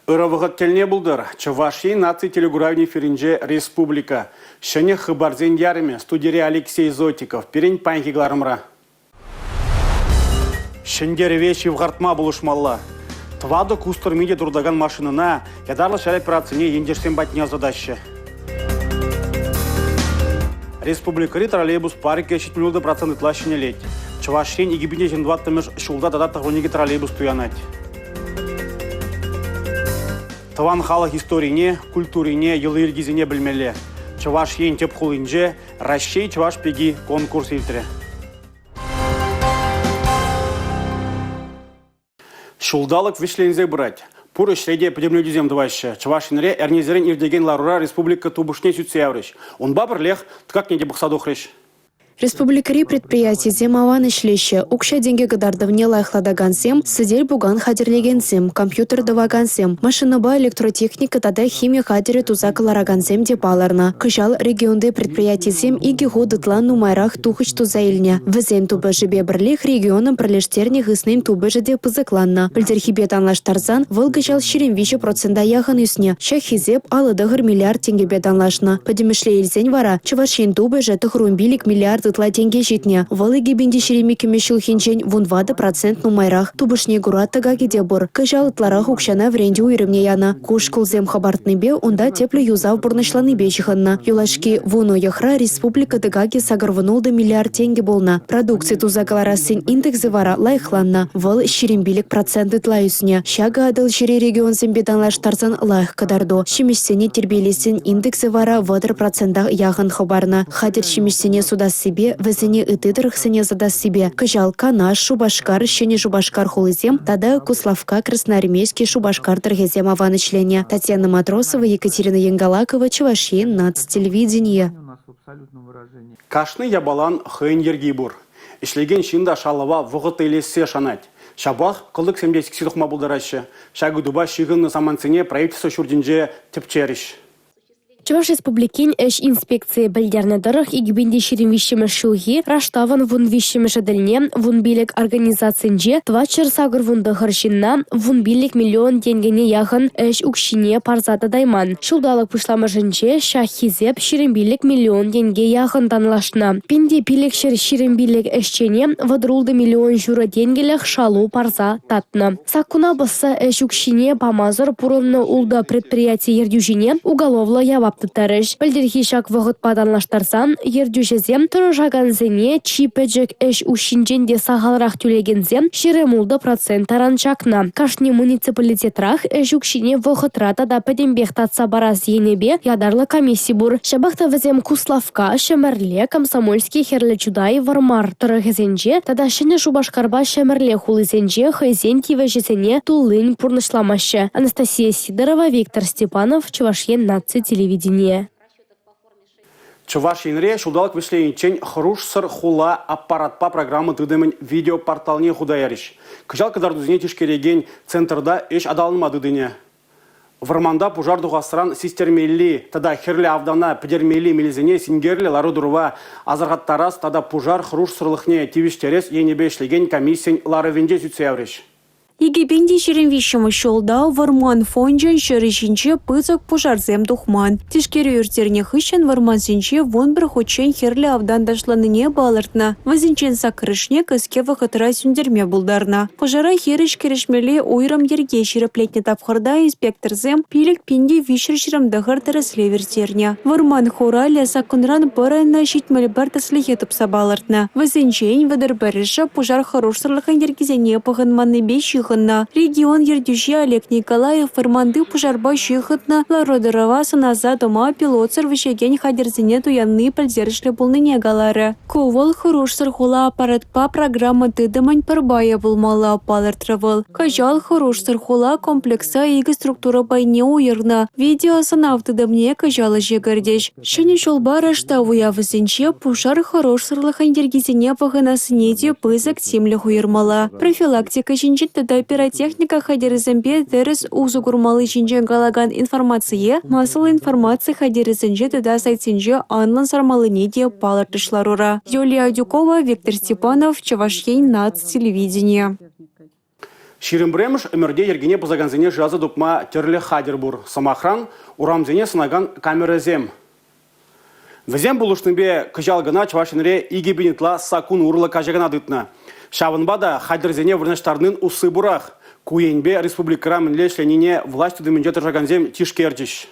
Ыравығыт телне бұлдыр. Чуваши наци телегуравни феринже республика. Шыне хыбарзен ярыме студире Алексей Зотиков. Перень панхигларымра. Шындері шивғартма бұлышмалла. Твады кустырмеде дұрдаған машинына ядарлы шәлі операцияне ендерсен батня задашы. Республикари троллейбус парке 70% тлашыне лет. Чувашин и гибине жендваттымыш шулда дадаттық өнеге троллейбус туянать. Таван халық историне, культурине, елы ергізіне білмелі. Чуваш ен теп құлынже, Рашей Чуваш пеги конкурс елтірі. Шулдалық вишлензе брать. Пуры шреде подемлюдизем дваще. Чувашинре эрнезерен ирдеген ларура республика тубушне сюцеяврыш. Он бабр лех, ткак не дебухсадухрыш. Республикари предприятие земаван ишлеще, укша деньги гадардовне лайхладаган сем, сидель буган хадерлеген сем, компьютер даваган сем, машинаба электротехника тада химия хадере тузак лараган сем депаларна. Кыжал регионды предприятие сем иги годытлан нумайрах тухыч тузаильня. Везен тубы жебе бірлих регионым бірлештерне гыснем тубы жеде пызыкланна. Пілдерхибе танлаштарзан, вылгыжал 4% яхан үсне, шахизеп алыдығыр миллиард тенге беданлашна. Подемешле елзен вара, чувашин тубы жеты хрумбилик миллиард тытла тенге житне. Валыги бенде шеремеке мешил хинчен вон 20% нумайрах. Тубышне гурат тагаги дебор. Кыжал тларах укшана вренде уйрымне яна. Куш кылзем хабартныбе, онда тепле юзав бурнышланыбе чиханна. Юлашки вуно яхра республика тагаги сагарванулда миллиард тенге болна. Продукция тузакаларасын индексы вара лайхланна. Вал шерембилик проценты тлаюсне. Шага адыл шере регион сембетанлаштарсан лайх кадарду. Шимишсене тербелесин индексы вара 4% яхан хабарна. Хадер шимишсене судас себе, везене ытыдырыхсене задас себе. Кыжал Канаш, Шубашкар, щене Шубашкар хулызем, тада Куславка, Красноармейский, Шубашкар торгезем аванычлене. Татьяна Матросова, Екатерина Янгалакова, Чувашин, нацтелевидение. Кашны ябалан хын ергибур. Ишлеген шинда шалава вғыт елесе шанать. Шабах қылдық 70 тұқма бұлдарашы. Шагудуба шигынны саманцене правительство шурдинже тепчериш. Чуваш республикин эш инспекции бельдерне дырых и гибенде ширим вишемеш шулги, раштаван вун вишемеш адельне, вун билек организациинже, твачер сагыр вунды хыршинна, вун билек миллион тенгене яхын эш укшине парзата дайман. Шулдалык пышламашынче, шахизеп ширим билек миллион тенге яхын танлашна. Пинде билек ширим билек эшчене, вадрулды миллион жура тенгелех шалу парза татна. Сакуна баса эш укшине памазыр пурылны улда предприятие ердюжине, уголовла явап тытарыш. Пілдерхишак вғыт паданлаштарсан, ердюжезем тұрыжаганзене чипеджек эш ушинженде сағалырақ түлегензем 20% таранчакна. Кашни муниципалитетрах эш укшине вғытрата да пәдембек татса бараз енебе ядарлы комиссии бур. Шабақта візем Куславка, Шемерле, Комсомольский, Херле Чудай, Вармар тұрығызенже, тада шыны Шубашкарба Шемерле хулызенже хайзен тивежезене тулын пурнышламашы. Анастасия Сидорова, Виктор Степанов, Чувашин, наци телевидение. Чувашинре шулдалык вишлейінчен хруш сыр хула аппаратпа программы тыдымын видеопорталне худаяриш. Кыжал кадардузіне тишкереген центрда еш адалынма дыдыне. Варманда пужар дуғасыран систермелли, тада херле авдана педермелли мелізіне сингерлі ларудырва азарғаттарас, тада пужар хруш сырлықне тивиштерес енебе ішлеген комиссиян ларывенде сүтсеявриш. Египенде шеренвишімі шолда варман фонжен шерешінче пызық пожарзем дұхман. Тишкері үртерне хыщен варман сенче вон бір хочен херлі авдандашланыне балыртна. Вазинчен сакрышне кіске вақытыра сүндерме бұлдарна. Пожара хереш керешмелі ойрам ерге шереплетне тапқырда инспекторзем пилік пенде вишер шеремдығыр тірісле вертерне. Варман хоралия сакынран барайна шитмелі бар тісліге тұпса балыртна. Вазинчен вадыр барыша пожар хорошырлықын ергізене пығынманны беші регион ердюши Олег Николаев фарманды пожарба шихытна лародырова саназа дома пилотсыр вишеген хадерзине туянны пальзершле булныне галары. Ковал хорош сырхула аппаратпа программа тыдымань парбая булмала апалыртравыл. Кажал хорош сырхула комплекса игі структура байне уйырна. Видео санав тыдымне кажалы жегардеш. Шыне шолба раштавуя візінче пушар хорош сырлыхан ергезіне пағынасынеде пызык темлі хуйырмала. Профилактика жинжет пиротехника хадерізімбе дәріс ұзы күрмалы жинжен галаган информация, масыл информация хадерізінже тада сайтсенже анлан сармалы неде палыртышларура. Юлия Дюкова, Виктор Степанов, Чувашин, нацтелевидение. Ширымбремыш өмірде ергене бұзаганзене жазы дұпма терлі хадербур. Самахран урамзене сынаган камеразем. Візем бұлышныбе күжалғына чвашынре игебенетла сакун урлы кажагана дытна. Шавынбада хадерзене вырнаштарнын усы бурах. Куенбе республикара мінлешленіне власть үдімінде тұржаганзем тишкердіш.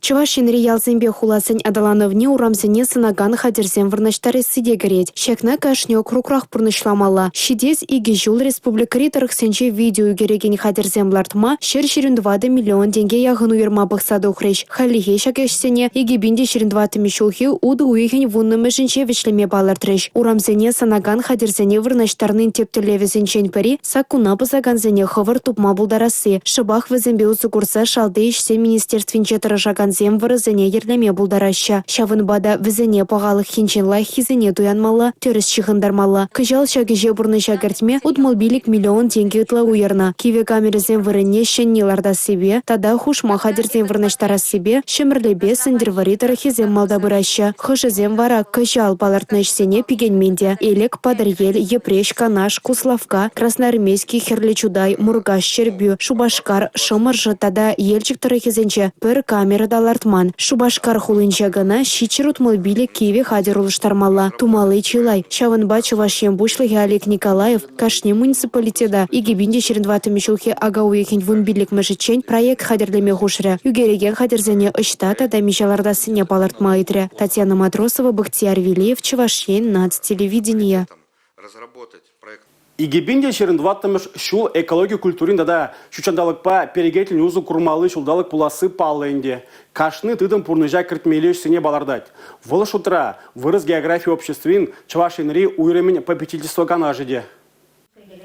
Чувашинри ялзембе хуласын адалановне урамзене сынаган хадерзем вырнаштары сыде гореть. Шекна кашне округрах пурнышламала. Шидез иги жул республикари тарықсенче видео гереген хадерзем лартма шер 22 миллион тенге яғын уверма бұқсады ұқреш. Халихе шакешсене иги бинде 22 мишулхи уды уйхен вуннымы жінче вечлеме балартреш. Урамзене сынаган хадерзене вырнаштарнын тептілевізенчен пари сакуна бұзаганзене хывыр тупма булдарасы. Шыбах візембе усы курса шалды ішсе министерственче тарашаган зем вырызыне ерлеме булдараща. Шавынбада візіне пағалық хинченла хизіне туянмалы, төріс шығындармалы. Күжал шагеже бұрны шагертме удмылбилік миллион тенге ұтла уерна. Киве камерізен вырыне шеннеларда себе, тада хушма хадерзен вырныштара себе, шымірлебе сындерваритар хизем малда бұраща. Хышызем вара күжал палартнышсене пигенменде. Элек Падырел, Епреш, Канаш, Куславка, Красноармейский, Херлечудай, Мургаш, Щербю, Шубашкар, Шымыржы тада елчик тұры пір камерада лартман. Шубашкар хулынча гана щичер утмылбилі Киеве хадер улыштармала. Тумалы чилай. Шавынба Чувашен бушлығы Олег Николаев, Кашне муниципалитета. Игебинде 22 мишулхи ага уехен вунбилік мәжітчен проект хадерлеме хушря. Югереген хадерзене ыштата да мишаларда сыне палартма итря. Татьяна Матросова, Бахтияр Вилеев, Чувашен, нацтелевидение. Игебинде 22-тымыш шул экология культуринда да шучандалықпа перегетілін ұзы курмалы шулдалық пуласы паллы Кашны тыдым пурныжа кіртмелеш сене балардать. Вылыш утра вырыз география обществин Чувашинри уйремен попечительство ганажиде.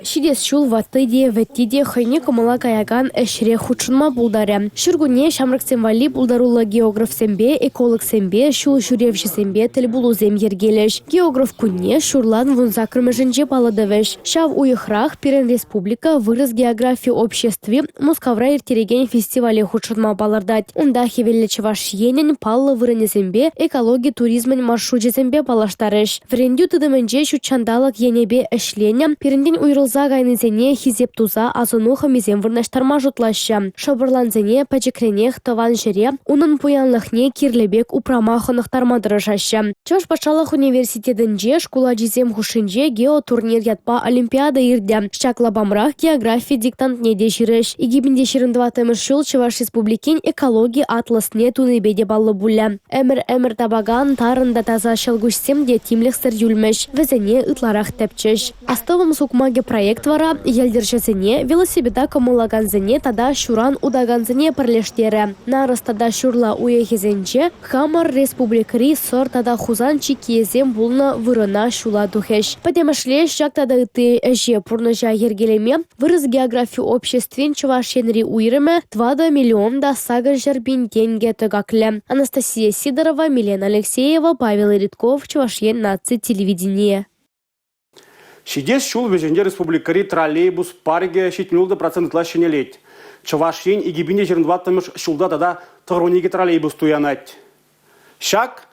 Шидес шул ваттыде, веттиде хайне кымыла каяган әшіре хучынма булдаря. Шүргуне шамрыксен вали булдарулы географ сембе, эколог сембе, шул шуревші сембе тіл булузем ергелеш. Географ күнне шурлан вунза кірмежінже баладывеш. Шав уйхрах Пирен Республика вырыз география обществе Мускавра ертереген фестивале хучынма балардать. Унда хевелі Чуваш енен паллы вырыне сембе, экология туризмен маршруте сембе балаштарыш. Врендю тыдымынже шучандалык енебе әшлене, Пиренден уйрыл Загайнызене хизеп туза азынуха мизем вырнаштарма жұтлаща. Шобырланзене пәчекренех таван жире, унын пуянлықне кирлебек упрамахынықтарма дырышаща. Чош пашалық университетінже шкула жизем хушинже геотурнир ятпа олимпиада ирде. Шакла бамрах география диктант неде жирыш. Игибінде 22 шул Чуваш республикин экология атласне туныбеде баллы буля. Әмір табаган тарында таза шылгушсем де тимлік сыр юлмеш. Візіне ытларах тәпчеш. Астывым сукмаге проект вара елдершесене велосипеда камылаганзене тада шуран удаганзене пірлештері. Нарыс тада шурла уехезенче Хамар республикари сор тада хузан чикиезем булна вырына шула духеш. Падемашлеш жак тада ыты әже пурныжа ергелеме вырыз география обществен Чувашенри уйрыме 2 миллион да сагар жарбин тенге тыгакле. Анастасия Сидорова, Милена Алексеева, Павел Ритков, Чувашен наци телевидение. Шидес шул веженде республикари троллейбус парге 70% лашенелет. Чувашен и гибине 22-тымыш шулда тада тығруниге троллейбус туянать. Шак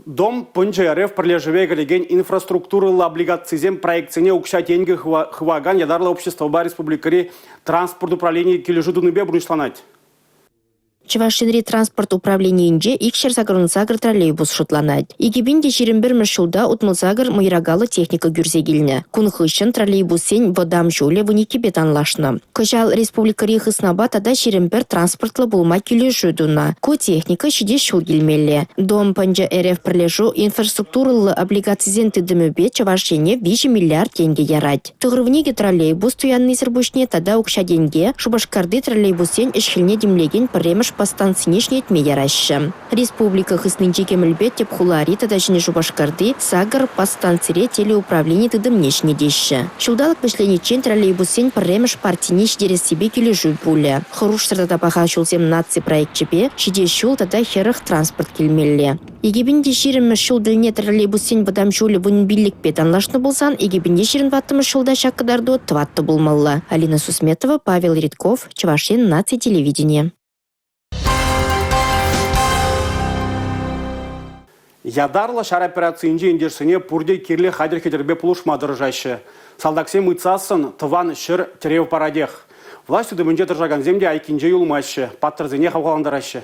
дом пынча РФ пролежеве галеген инфраструктуралы облигацизем проекцине укша тенге хваган ядарлы общество ба республикари транспорт управления кележу дуныбе бұрнышланать. Чувашинри транспорт управлениенде икшер сагыр троллейбус шутланать. Игибинде 21 шулда утмылсагыр мыйрагалы техника гюрзегилне. Кунхышын троллейбусен водам жоле выники бетанлашны. Кыжал республикари хыснаба тада 21 транспортлы булма кележу дуна. Ко техника шиде шул гилмелле. Дом панжа РФ пролежу инфраструктуралы облигацизен тыдымыбе Чувашене 5 миллиард тенге ярать. Тыгрывниге троллейбус туянный сырбушне тада укша деньге Шубашкарды троллейбусен ишхилне демлеген премеш по станцинешне етме яраща. Республика хыснынче кемелбет теп хулари тада жіне Шубашкарды сагар по станцире телеуправление тыдымнешне деші. Шулдалық пешленечен троллейбусен премеш партинеш дерес себе кележу пуля. Хоруш сыртада паха шулсем наци проектчепе, шиде шул тада херых транспорт келмелле. Егебінде ширімі шул діліне троллейбусен бадам шулі вын биллик петанлашны болсан, егебінде 22 шулда шаққыдарды тватты болмалла. Алина Сусметова, Павел Ритков, Чувашен наци телевидение. Ядарлы шар операциинже индерсіне пурде кирле хадер хедербе пулушмадыр жайшы. Салдаксем ыцасын тыван шыр терев парадех. Власть үдімінде тұржаған земде айкинже юлмайшы, паттырзене хавғаландарашы.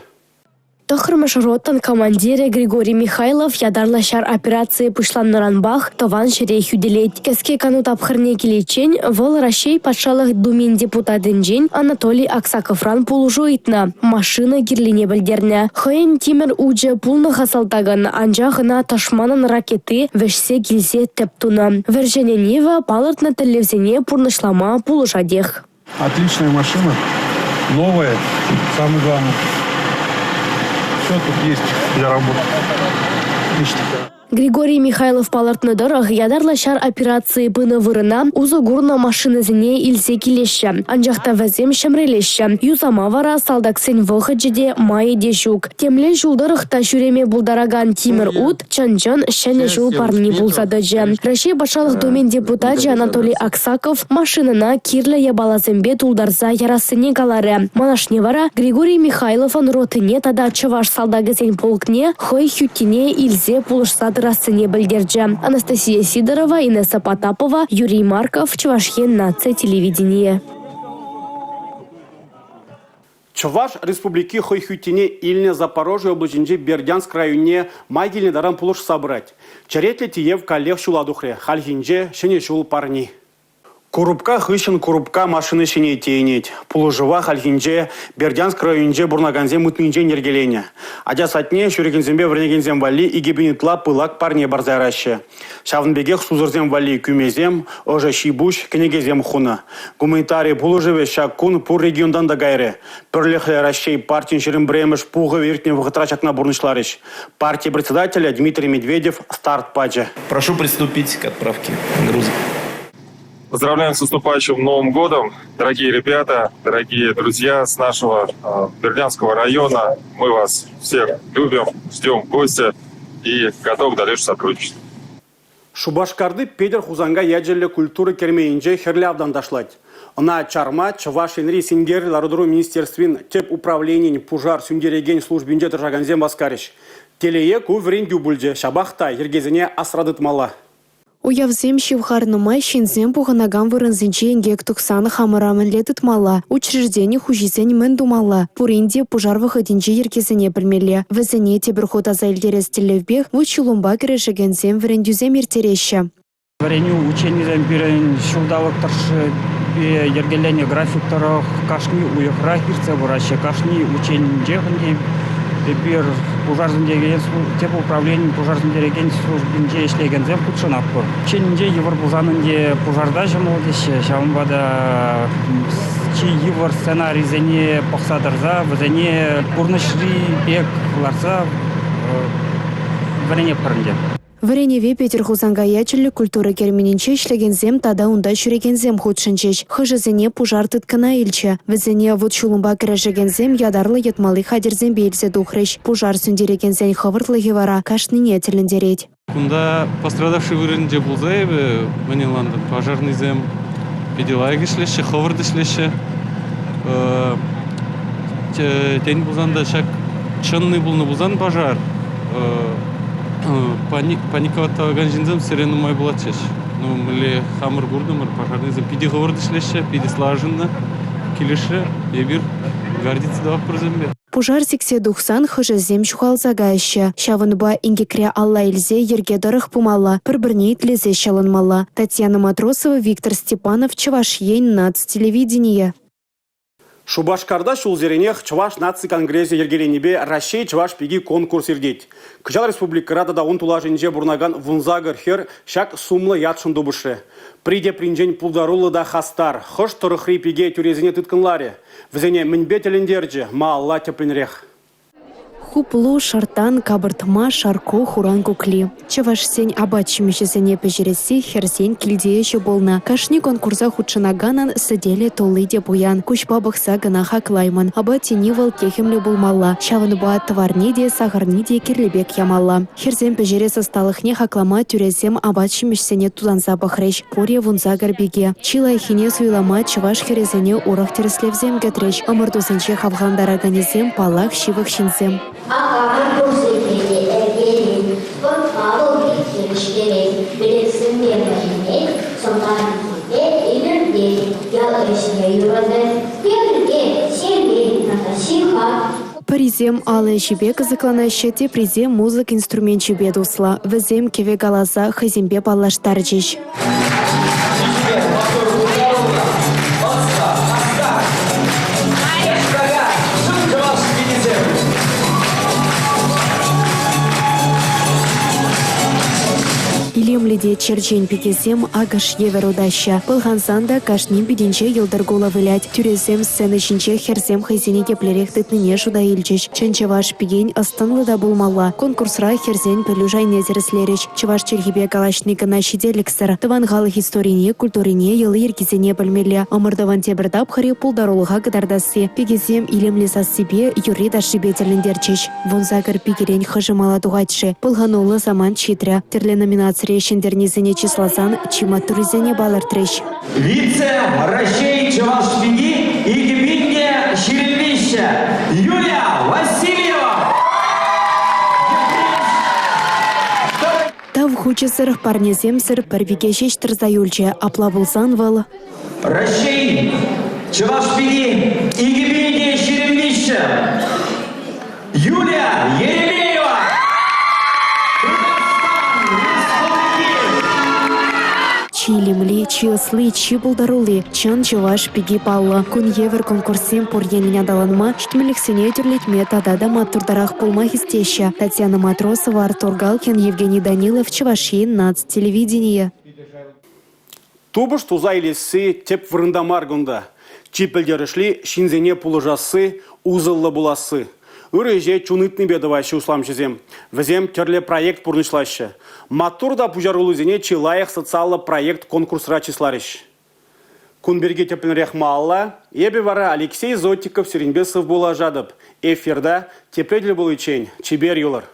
Тохрмыш ротан командире Григорий Михайлов ядарлы шар операции пышланныранбах тован шерей хюделет. Кеске канут абхырне келечен, вол Рашей патшалық думен депутатынжен Анатолий Аксаковран пулужу итна. Машина гирлине білдерне. Хойн тимер уджа пулны хасалтаган, анжағына ташманын ракеты вешсе келсе тептуна. Вержененева палыртна телевзене пурнышлама пулужадех. Отличная машина, новая, самое главное. Все тут есть для работы. Отлично. Григорий Михайлов палыртны дырых ядарлы шар операции пыны вырына узугурна машинызіне илсе келеші. Анжақта вәзем шымрелеші. Юзама вара салдаксен вғыджеде майы дешук. Темле жулдырықта жүреме бұлдараган Тимир Ут чан-чан шәне жул парни бұлзадыжы. Рашей башалық домен депутат Анатолий Аксаков машинына кирлі ябалазымбе тулдарза ярасыне калары. Манашне вара Григорий Михайловын ротыне тада чываш салдагызен полкне хой хюттине илзе пулышсады рассыне білдерджі. Анастасия Сидорова, Инесса Потапова, Юрий Марков, Чувашьен нация телевидение. Чуваш республики Хойхютине Ильне Запорожье облачинже Бердянск районе майгильне дарам пулуш собрать. Черетле тиев коллег шуладухре, хальхинже шене шул парни. Курупка хыщен курупка машины шене тейнеть. Пулужыва хальхинже Бердянск районже бурнаганзе мутминже нергелене. Адя сатне шурегензембе вренегензем вали и гибинитла пылак парне барзайраще. Шавнбегех сузырзем вали кюмезем, оже шибуш кенегезем хуна. Гуманитарий пулужыве шакун пур региондан да гайре. Перлехле ращей партин шерембремеш пуга вертне вғытрачак на бурнышларищ. Партия председателя Дмитрий Медведев старт паджа. Прошу приступить к отправке груза. Поздравляем с наступающим Новым годом, дорогие ребята, дорогие друзья с нашего Бердянского района. Мы вас всех любим, ждем в гости и готовы к дальнейшему сотрудничеству. Шубашкарды Педер Хузанга яджелі культуры кермейінже херлявдан дашлать. На чарма Чуваш Энри Сингер Ларудуру министерствин теп управлений пужар сүндереген службинде тұржаганзен баскарыш. Телее куврен дюбульде шабахта ергезіне асрадытмала. Уявзем шивхарнымай шинзем пуханаган вырынзенче енгек туксан хамырамын летытмала. Учреждение хужизен мен думала. Пуринде пужар выходинче еркезіне білмелі. Візіне тебір аза елдерес телевбех, вучулумба керешегензем вірендюзем ертереші. Вареню ученизем бирен шулдалық тұршы ергелене графиктары кашни уйықра хирце бұрашы кашни ученже хынде бир пужарзындеген теп управление пужарзындеген службинже ишлегензем кутшынап бұр. Ученже евр пужанынде пужарда жымылдеші шамбада чи евр сценарийзене пақсадырза візене пурнышри бек ларса варене пырынде. Вареневе Петер Хузанга ячелі культуры керменінче ішлегензем тада унда шүрегензем худшынчеш. Хыжызене пужар тыткана илче. Візене вуд шулумба кережегензем ядарлы етмалы хадерзем бейлзе духрыш. Пужар сүндерегензен хавыртлы гевара кашныне телендереть. Кунда пострадавший вырынде булзаеве ваниланды пожарный зем педелайг ишлеше, хавырды ишлеше. Тень булзанда шак чынный булны булзан пожар. Паниковатаган жинзем сирену май булачеш. Ну, мле хамыр гурдымыр пожарный зем пиди хавырды ишлеше, пиди слажынны келеше, ебир гордится да вопросембе. Пужар сиксе духсан хыжызем шухалзагайшы. Шавынба ингекре алла илзе ерге дырых пумала, пір-бірне итлезе шалынмала. Татьяна Матросова, Виктор Степанов, Чувашьен нац телевидение. Шубашкарда шулзеренех Чуваш наци конгрессе ергеленебе Рашей Чуваш пиги конкурс ирдеть. Кыжал республикарада да он тулажинже бурнаган вунзагыр хер шак сумлы ятшын дубышы. Приде принжень пулдарулы да хастар. Хош тұрықри пиге тюрезіне тыткынларе. Візене мінбе телендерджі ма алла тепленрех. Хуплу шартан кабыртма шарко хуран кукли. Чавашсен абачимешесене пежересі херсен килдееші болна. Кашни конкурса худшынаганан сыделе толы де буян. Кучпа бақса гына хаклайман. Аба тенивал кехемле болмалла. Шавынба товарни де сахарни де кирлебек ямалла. Херсен пежересі сталықне хаклама тюрезем абачимешесене тузанса бахреш. Поре вунза гарбеге. Чилай хине суйлама чаваш херезене урах тереслевзем гетреш. Амырдузенче хавгандар организем палах шивых шинзем. Akan kursi pilih спортқа бұл келіштері білексінде мәжіне сонған кезде елірде ял ішіне юрады елірге сенбей натасиха. Паризем алы жібе кызыкланашы те призем музык инструмент жібе дусла. Візем кеве галаза хызембе баллаштар жеш. Илемледе черчен пекесем агаш евер удаща. Пылғансанда кашним беденче елдер гола вылять. Тюресем сцены шинче херсем хайзене кеплерек тытныне шуда илчеш. Ченчеваш пигень астанлы да булмалла. Конкурсра херзен пелюжай незерслереш. Чеваш чергибе калашника на щеделексер. Тавангалы историне, культурине, елы еркизене пельмеле. Амырдаван тебірдап харе пулдарулыға гыдардасы. Пекесем илемле себе юри да шибетелендерчеш. Вонзагар пигерень хажымала тугатшы. Пылғанулы заман читря. Терле номинация Шендернизене числазан чима туризене балартреш. Вице Рощей Чевашпиги и Гибинге Ширинвища Юлия Васильева. Тав хучесыр парнеземсыр парвиге шештір заюльче аплавылсан вал. Рощей Чевашпиги и Гибинге Ширинвища Юлия Еремеева. Чилимли, чиосли, чибулдарули, чан чеваш пиги палла. Кун евер конкурсем пор ененя даланма, штмелексене тюрлетме тадада матурдарах пулма хистеща. Татьяна Матросова, Артур Галкин, Евгений Данилов, Чевашин, НАЦ, телевидение. Тубыш туза илесі теп вырында маргунда. Чипелдерішли шинзене пулыжасы, узыллы буласы. Үреже чунытны бедавайшы усламшызем. Візем терле проект пурнышлашы. Матурда пужарулызене чилайық социалы проект конкурсра числарыш. Кунберге тепленрех малла, ебе вара Алексей Зотиков Серенбесов була жадып. Эфирда тепледель был ичень, чибер юлар.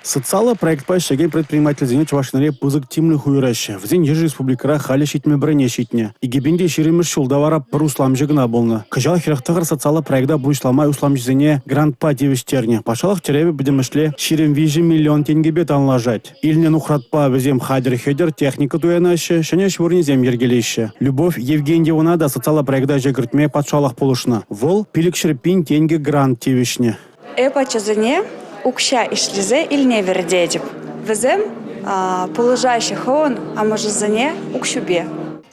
Социалы проект пайшаген предприниматель зене чувашнере пызык тимлы хуйраща. Взен ежи республикара хали щитме брене щитне. И гибенде ширимеш шулдавара пар услам жигна болны. Кажал хирахтагар социалы проекта буйшламай услам жизене гранд-па девиштерне. Пашалах теребе бедемешле ширим вижи миллион тенгебе танлажать. Ильнен ухратпа везем хадер-хедер техника туянаще, шанеш вурнезем ергелеще. Любовь Евгеньевна да социалы проекта жегртме патшалах полушна. Вол пилик шерпин тенге грант тевишне. Эпачазене укша ишлизе ильне вердедеп. Везем положайше хон, а может зане укшубе.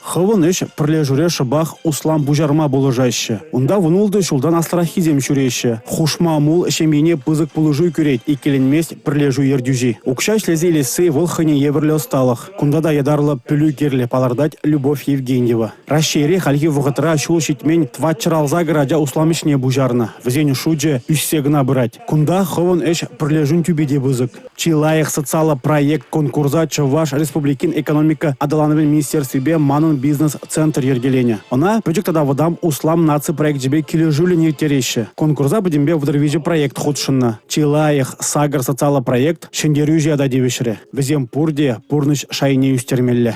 Хывын еш пірле шыбах услам бужарма болыжайшы. Унда вунулды шулдан астрахизем шүрейші. Хушма мул шемене пызык пулыжуй күрейт, икеленмест пірле ердюжи. Укша шлезе лесы вылхыне еверле осталых. Кундада ядарлы пүлі керле палардать Любовь Евгеньева. Рашере хальги вғытыра шул шитмен тватчыралза граджа усламышне бужарна. Візен шудже үссегна бырать. Кунда хывын еш пірле жун тюбеде бызык. Чилайық социалы проект конкурса Чуваш Республикин экономика адаланывен министерстве манын бизнес-центр ергелене. Она проектада выдам услам наци проект жебе кележулі нертереші. Конкурса бідембе вдырвежі проект худшынна. Чилайық сагар социалы проект шендерюжи ада девешірі. Візем пурде пурныш шайне үстермелі.